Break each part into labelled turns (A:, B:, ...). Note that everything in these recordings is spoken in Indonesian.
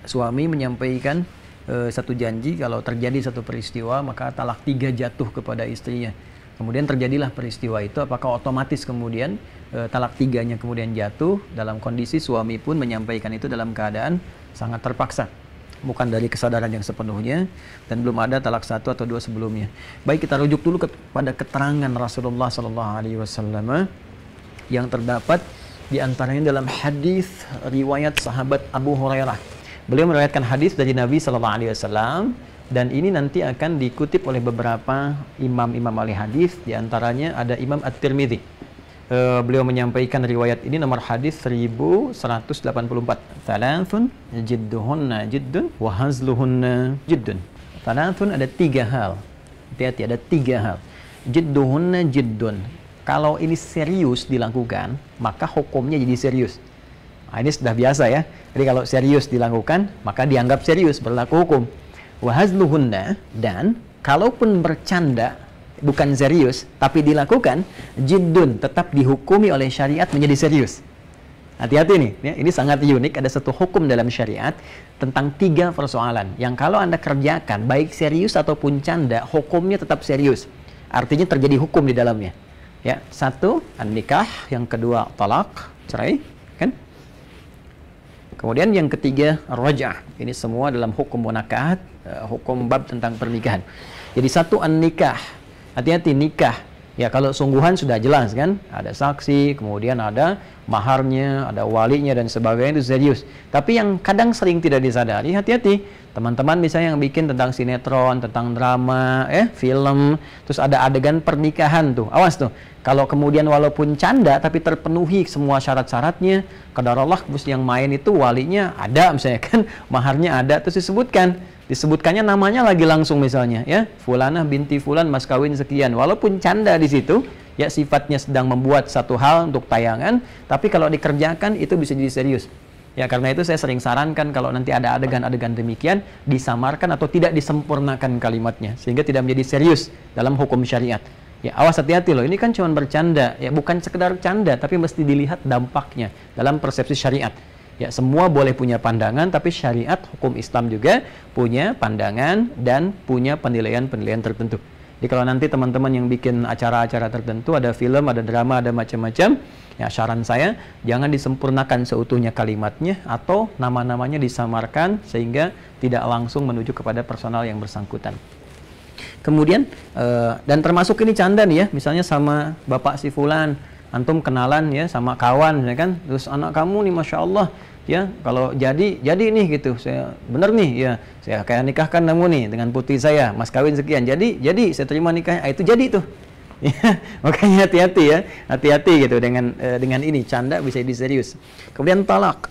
A: suami menyampaikan satu janji kalau terjadi satu peristiwa maka talak 3 jatuh kepada istrinya. Kemudian terjadilah peristiwa itu, apakah otomatis kemudian talak 3-nya kemudian jatuh dalam kondisi suami pun menyampaikan itu dalam keadaan sangat terpaksa, bukan dari kesadaran yang sepenuhnya dan belum ada talak 1 atau 2 sebelumnya. Baik, kita rujuk dulu kepada keterangan Rasulullah SAW yang terdapat di antaranya dalam hadis riwayat sahabat Abu Hurairah. Beliau meriwayatkan hadis dari Nabi SAW dan ini nanti akan dikutip oleh beberapa imam-imam ahli hadis, di antaranya ada Imam At-Tirmidzi. Beliau menyampaikan riwayat ini nomor hadis 1184. Thalathun jidduhunna jiddun wa hazluhunna jiddun. Thalathun, ada 3 hal. Hati-hati, ada 3 hal. Jidduhunna jiddun. Kalau ini serius dilakukan, maka hukumnya jadi serius. Nah, ini sudah biasa ya. Jadi kalau serius dilakukan, maka dianggap serius, berlaku hukum. Wahazluhunna, dan kalaupun bercanda bukan serius tapi dilakukan, jiddun, tetap dihukumi oleh syariat menjadi serius. Hati-hati nih ya, ini sangat unik. Ada satu hukum dalam syariat tentang 3 persoalan yang kalau Anda kerjakan baik serius ataupun canda, hukumnya tetap serius, artinya terjadi hukum di dalamnya ya. 1, an-nikah, yang kedua talak, cerai kan. Kemudian yang ketiga raj'ah. Ini semua dalam hukum munakahat, hukum bab tentang pernikahan. Jadi 1, an-nikah. Hati-hati, nikah. Ya kalau sungguhan sudah jelas kan, ada saksi, kemudian ada maharnya, ada walinya dan sebagainya, itu serius. Tapi yang kadang sering tidak disadari, hati-hati. Teman-teman misalnya yang bikin tentang sinetron, tentang drama, film, terus ada adegan pernikahan tuh. Awas tuh. Kalau kemudian walaupun canda tapi terpenuhi semua syarat-syaratnya, qadarullah yang main itu walinya ada misalnya kan, maharnya ada, terus disebutkannya namanya lagi langsung misalnya ya, fulanah binti fulan mas kawin sekian, walaupun canda di situ ya, sifatnya sedang membuat satu hal untuk tayangan, tapi kalau dikerjakan itu bisa jadi serius ya. Karena itu saya sering sarankan kalau nanti ada adegan-adegan demikian, disamarkan atau tidak disempurnakan kalimatnya sehingga tidak menjadi serius dalam hukum syariat ya. Awas, hati-hati loh, ini kan cuma bercanda ya, bukan sekedar canda tapi mesti dilihat dampaknya dalam persepsi syariat. Ya, semua boleh punya pandangan, tapi syariat hukum Islam juga punya pandangan dan punya penilaian-penilaian tertentu. Jadi kalau nanti teman-teman yang bikin acara-acara tertentu, ada film, ada drama, ada macam-macam, ya saran saya jangan disempurnakan seutuhnya kalimatnya atau nama-namanya disamarkan sehingga tidak langsung menuju kepada personal yang bersangkutan. Kemudian dan termasuk ini canda nih ya, misalnya sama bapak si fulan, antum kenalan ya sama kawan ya kan, terus anak kamu nih masya Allah ya, kalau jadi nih gitu, saya bener nih ya, saya kayak nikahkan kamu nih dengan putri saya, mas kawin sekian, jadi saya terima nikahnya, itu jadi tuh ya. Makanya hati-hati ya, hati-hati gitu dengan ini, canda bisa jadi serius. Kemudian talak.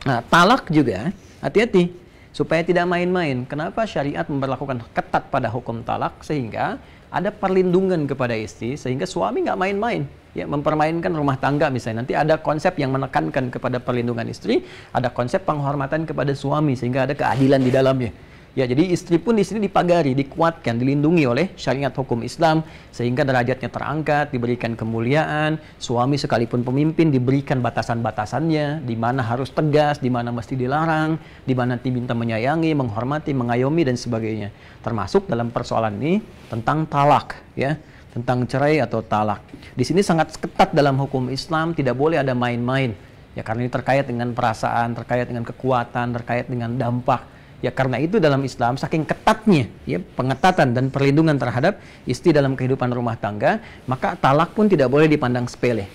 A: Nah, talak juga hati-hati supaya tidak main-main. Kenapa syariat memperlakukan ketat pada hukum talak? Sehingga ada perlindungan kepada istri, sehingga suami nggak main-main ya, mempermainkan rumah tangga misalnya. Nanti ada konsep yang menekankan kepada perlindungan istri, ada konsep penghormatan kepada suami sehingga ada keadilan di dalamnya. Ya, jadi istri pun di sini dipagari, dikuatkan, dilindungi oleh syariat hukum Islam sehingga derajatnya terangkat, diberikan kemuliaan. Suami sekalipun pemimpin diberikan batasan-batasannya, di mana harus tegas, di mana mesti dilarang, di mana diminta menyayangi, menghormati, mengayomi dan sebagainya. Termasuk dalam persoalan ini tentang talak ya, tentang cerai atau talak. Di sini sangat ketat dalam hukum Islam, tidak boleh ada main-main. Ya, karena ini terkait dengan perasaan, terkait dengan kekuatan, terkait dengan dampak. Ya, karena itu dalam Islam saking ketatnya ya pengetatan dan perlindungan terhadap istri dalam kehidupan rumah tangga, maka talak pun tidak boleh dipandang sepele.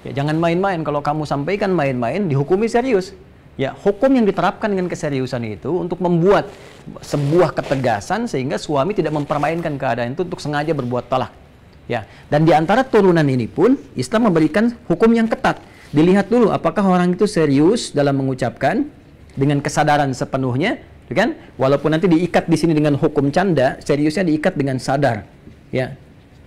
A: Ya, jangan main-main. Kalau kamu sampaikan main-main, dihukumi serius. Ya, hukum yang diterapkan dengan keseriusan itu untuk membuat sebuah ketegasan sehingga suami tidak mempermainkan keadaan itu untuk sengaja berbuat talak. Ya, dan di antara turunan ini pun Islam memberikan hukum yang ketat. Dilihat dulu apakah orang itu serius dalam mengucapkan dengan kesadaran sepenuhnya, kan? Walaupun nanti diikat di sini dengan hukum canda, seriusnya diikat dengan sadar. Ya.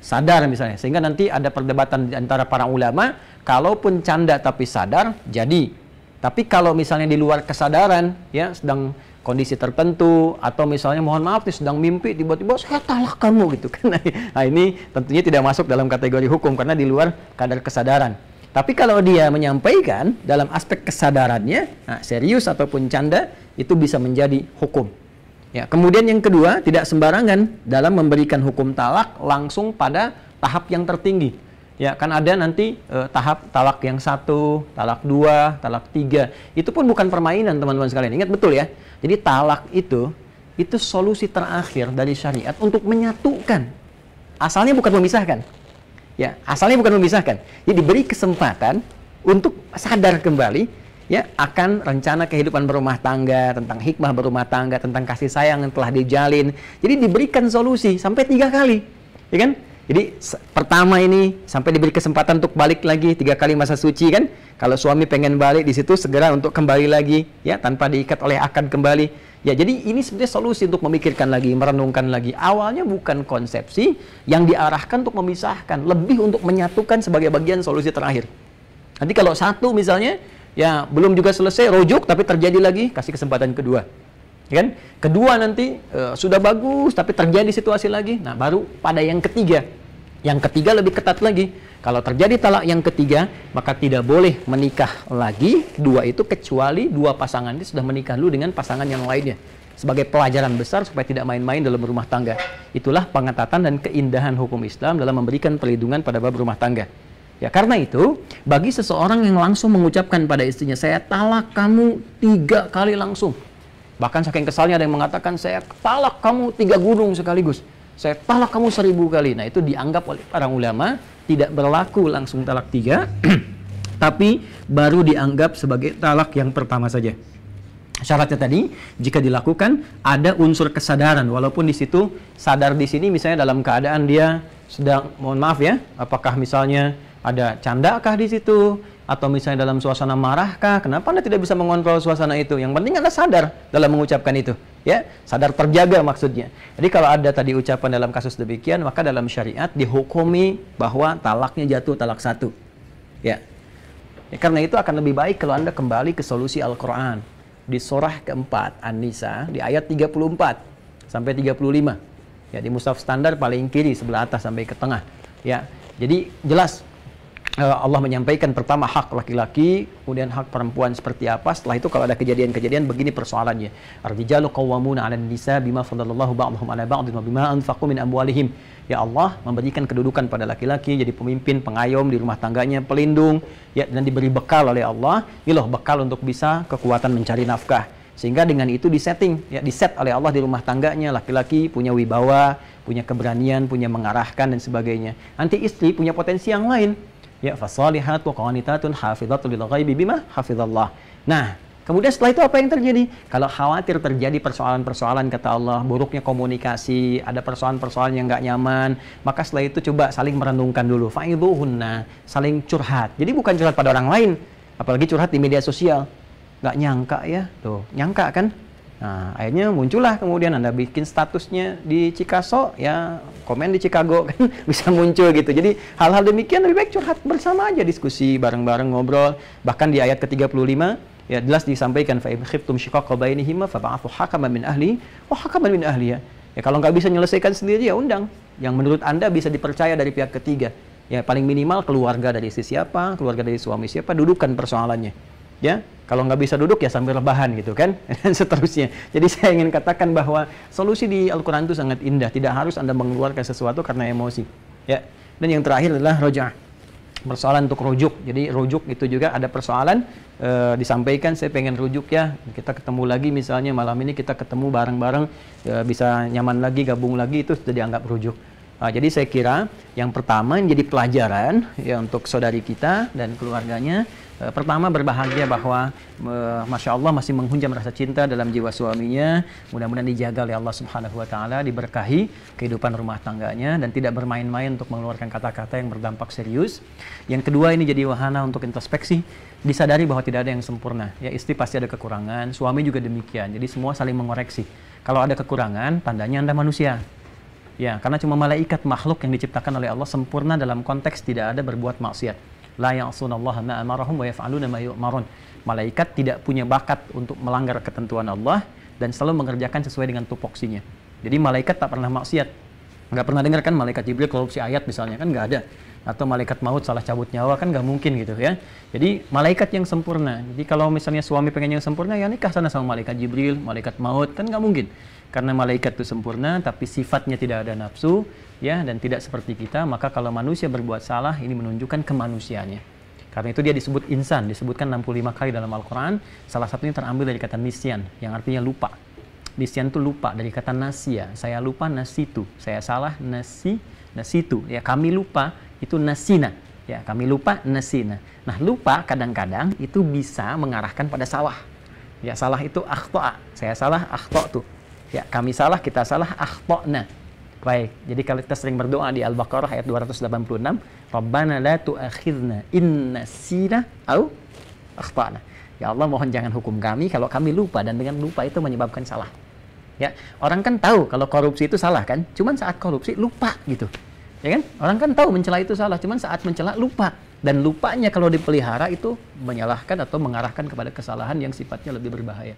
A: Sadar misalnya. Sehingga nanti ada perdebatan antara para ulama, kalaupun canda tapi sadar, jadi. Tapi kalau misalnya di luar kesadaran, ya, sedang kondisi tertentu atau misalnya mohon maaf nih sedang mimpi tiba-tiba saya talak kamu gitu kan. Nah, ini tentunya tidak masuk dalam kategori hukum karena di luar kadar kesadaran. Tapi kalau dia menyampaikan dalam aspek kesadarannya, nah, serius ataupun canda, itu bisa menjadi hukum. Ya, kemudian yang kedua, tidak sembarangan dalam memberikan hukum talak langsung pada tahap yang tertinggi. Ya, kan ada nanti tahap talak yang 1, talak 2, talak 3. Itu pun bukan permainan, teman-teman sekalian. Ingat betul ya. Jadi talak itu solusi terakhir dari syariat untuk menyatukan. Asalnya bukan memisahkan. Ya, asalnya bukan memisahkan. Jadi diberi kesempatan untuk sadar kembali ya akan rencana kehidupan berumah tangga, tentang hikmah berumah tangga, tentang kasih sayang yang telah dijalin. Jadi diberikan solusi sampai 3 kali, ya kan? Jadi pertama ini sampai diberi kesempatan untuk balik lagi 3 kali masa suci kan? Kalau suami pengen balik di situ segera untuk kembali lagi, ya tanpa diikat oleh akad kembali. Ya jadi ini sebenarnya solusi untuk memikirkan lagi, merenungkan lagi. Awalnya bukan konsepsi yang diarahkan untuk memisahkan, lebih untuk menyatukan sebagai bagian solusi terakhir. Nanti kalau satu misalnya ya belum juga selesai, rujuk tapi terjadi lagi, kasih kesempatan kedua. Ya kan? Kedua nanti sudah bagus tapi terjadi situasi lagi. Nah, baru pada yang ketiga. Yang ketiga lebih ketat lagi. Kalau terjadi talak yang ketiga, maka tidak boleh menikah lagi dua itu kecuali dua pasangan itu sudah menikah dulu dengan pasangan yang lainnya. Sebagai pelajaran besar supaya tidak main-main dalam rumah tangga. Itulah pengetatan dan keindahan hukum Islam dalam memberikan perlindungan pada bab rumah tangga. Ya karena itu, bagi seseorang yang langsung mengucapkan pada istrinya, saya talak kamu 3 kali langsung. Bahkan saking kesalnya ada yang mengatakan, saya talak kamu 3 gunung sekaligus. Saya talak kamu 1000 kali. Nah itu dianggap oleh para ulama tidak berlaku langsung talak 3, tapi baru dianggap sebagai talak yang pertama saja. Syaratnya tadi, jika dilakukan ada unsur kesadaran, walaupun di situ sadar di sini misalnya dalam keadaan dia sedang, mohon maaf ya, apakah misalnya ada candakah di situ, atau misalnya dalam suasana marahkah? Kenapa Anda tidak bisa mengontrol suasana itu? Yang penting Anda sadar dalam mengucapkan itu, ya, sadar terjaga maksudnya. Jadi kalau ada tadi ucapan dalam kasus demikian, maka dalam syariat dihukumi bahwa talaknya jatuh talak 1. Ya, karena itu akan lebih baik kalau Anda kembali ke solusi Al-Quran di surah keempat An-Nisa di ayat 34 sampai 35. Ya, di mushaf standar paling kiri sebelah atas sampai ke tengah. Ya, jadi jelas Allah menyampaikan pertama hak laki-laki, kemudian hak perempuan seperti apa. Setelah itu kalau ada kejadian-kejadian begini persoalannya. Ar-rijalu qawwamuna 'alan nisa bima faddalallahu ba'dhum 'ala ba'dhin wa bima anfaqu min amwalihim. Ya Allah memberikan kedudukan pada laki-laki jadi pemimpin, pengayom di rumah tangganya, pelindung, ya, dan diberi bekal oleh Allah. Ini loh bekal untuk bisa kekuatan mencari nafkah. Sehingga dengan itu disetting, ya, diset oleh Allah di rumah tangganya, laki-laki punya wibawa, punya keberanian, punya mengarahkan dan sebagainya. Nanti istri punya potensi yang lain. Ya, fasalihat wa qanitatun hafidhatul lil ghaibi bima hafizallah. Nah, kemudian setelah itu apa yang terjadi? Kalau khawatir terjadi persoalan-persoalan kata Allah, buruknya komunikasi, ada persoalan-persoalan yang nggak nyaman, maka setelah itu coba saling merenungkan dulu. Fa'idhuhunna, saling curhat. Jadi bukan curhat pada orang lain, apalagi curhat di media sosial. Nggak nyangka ya, tuh, nyangka kan? Nah, akhirnya muncullah kemudian Anda bikin statusnya di Chicago, ya komen di Chicago kan bisa muncul gitu. Jadi hal-hal demikian lebih baik curhat bersama aja, diskusi bareng-bareng, ngobrol. Bahkan di ayat ke-35 ya jelas disampaikan fa in khiftum shiqaqa bainihima fab'athu hakaman min ahli wa hakaman min ahliya. Ya kalau nggak bisa menyelesaikan sendiri ya undang yang menurut Anda bisa dipercaya dari pihak ketiga. Ya paling minimal keluarga dari istri siapa, keluarga dari suami siapa, dudukan persoalannya. Ya, kalau nggak bisa duduk ya sambil rebahan gitu kan, dan seterusnya. Jadi saya ingin katakan bahwa solusi di Al-Quran itu sangat indah. Tidak harus Anda mengeluarkan sesuatu karena emosi. Ya, dan yang terakhir adalah roja'ah, persoalan untuk rujuk. Jadi rujuk itu juga ada persoalan disampaikan, saya pengen rujuk ya, kita ketemu lagi misalnya malam ini kita ketemu bareng-bareng, bisa nyaman lagi, gabung lagi, itu sudah dianggap rujuk. Jadi saya kira yang pertama yang jadi pelajaran ya untuk saudari kita dan keluarganya, pertama berbahagia bahwa Masya Allah masih menghunjam rasa cinta dalam jiwa suaminya. Mudah-mudahan dijaga oleh Allah Subhanahu Wa Taala, diberkahi kehidupan rumah tangganya dan tidak bermain-main untuk mengeluarkan kata-kata yang berdampak serius. Yang kedua ini jadi wahana untuk introspeksi, disadari bahwa tidak ada yang sempurna. Ya, istri pasti ada kekurangan, suami juga demikian. Jadi semua saling mengoreksi. Kalau ada kekurangan, tandanya Anda manusia. Ya, karena cuma malaikat makhluk yang diciptakan oleh Allah sempurna dalam konteks tidak ada berbuat maksiat. La ya'sunallaha ma amarahum wa yaf'aluna ma yu'marun. Malaikat tidak punya bakat untuk melanggar ketentuan Allah dan selalu mengerjakan sesuai dengan tupoksinya. Jadi malaikat tak pernah maksiat. Nggak pernah dengar kan malaikat Jibril korupsi ayat misalnya, kan nggak ada. Atau malaikat maut salah cabut nyawa, kan nggak mungkin gitu ya. Jadi malaikat yang sempurna. Jadi kalau misalnya suami pengen yang sempurna, ya nikah sana sama malaikat Jibril, malaikat maut, kan nggak mungkin. Karena malaikat itu sempurna, tapi sifatnya tidak ada nafsu, ya, dan tidak seperti kita. Maka kalau manusia berbuat salah, ini menunjukkan kemanusiaannya. Karena itu dia disebut insan, disebutkan 65 kali dalam Al-Quran. Salah satunya terambil dari kata nisyan, yang artinya lupa. Nisyan itu lupa, dari kata nasya. Saya lupa, nasitu. Saya salah, nasitu. Ya, kami lupa, itu nasina. Ya, kami lupa, nasina. Nah, lupa kadang-kadang itu bisa mengarahkan pada salah. Ya, salah itu akhto'a. Saya salah, akhto'tu. Ya, kami salah, kita salah, akhto'na. Baik, jadi kalau kita sering berdoa di Al-Baqarah ayat 286, Rabbana la tu'akhidna inna sina au akhtana. Ya Allah, mohon jangan hukum kami kalau kami lupa, dan dengan lupa itu menyebabkan salah. Ya, orang kan tahu kalau korupsi itu salah kan, cuman saat korupsi lupa gitu. Ya kan? Orang kan tahu mencela itu salah, cuman saat mencela lupa. Dan lupanya kalau dipelihara itu menyalahkan atau mengarahkan kepada kesalahan yang sifatnya lebih berbahaya.